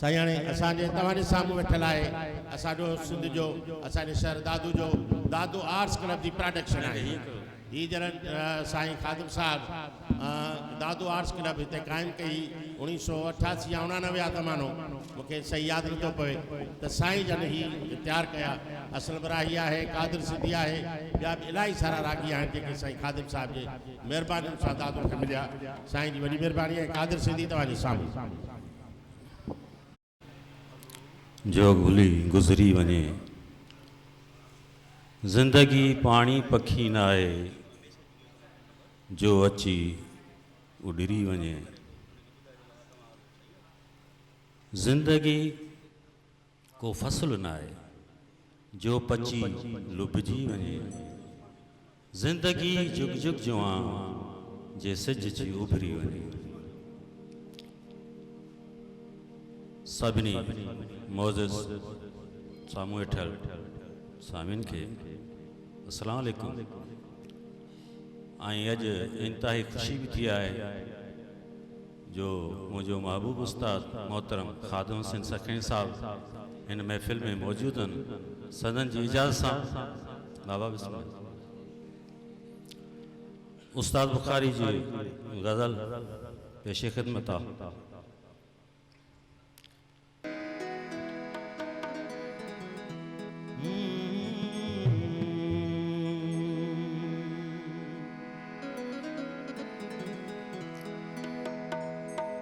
साईं हाणे असांजे तव्हांजे साम्हूं वेठल आहे असांजो सिंध जो असांजे शहर दादू जो दादू आर्ट्स क्लब जी प्रोडक्शन आहे। ही जन साईं खादिम साहब दादू आर्ट्स क्लब हिते क़ाइमु कई 1988 या 89 आहे ज़मानो मूंखे सही यादि नथो पवे त साईं जन ही तैयार कया। असल बराही आहे कादिर सिंधी आहे ॿिया बि इलाही सारा रागी आहिनि जेके साईं खादिम साहब जे महिरबानी सां दादू खे मिलिया। साईं जी वॾी महिरबानी आहे। कादिर सिंधी तव्हांजे साम्हूं जो भुली गुज़री वञे ज़िंदगी पाणी पखी न आहे जो अची उॾरी वञे। ज़िंदगी को फ़सुलु न आहे जो पची लुभिजी वञे। ज़िंदगी जुग जुग जवां जे सिज जी उभरी वञे। सभिनी मोज़िज़ साम्हूं वेठल सामिन के अस्सलाम वालेकुम। अॼु इंतहाई ख़ुशी भी थी आहे जो मुझो महबूब उस्ताद मोहतरम खादिम हुसैन सखणी साहब इन महफ़िल में मौजूद आहिनि। सदन जी इजाज़त सां बाबा बिस्मिल्लाह। उस्ताद बुखारी जी गज़ल पेशे ख़िदमत आहे।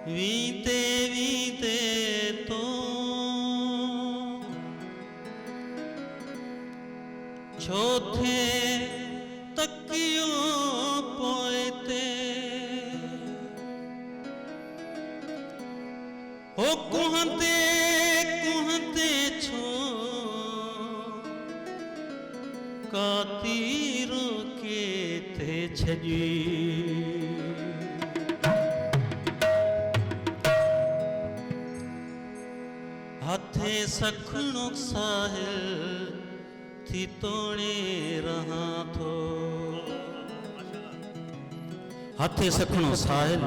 वीते वीते तो छोथे तकियो पोएते हो कुहते कुहते छो कातीरो के थे छजी हाथे सखणो साहिल थी तोड़े रहा थो। हाथे सखणो साहिल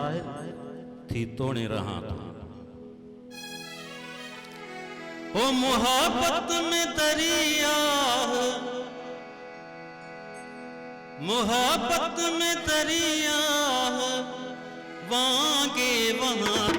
थी तोड़े रहा थो। ओ मोहब्बत में दरिया मोहब्बत में दरिया वांगे वहां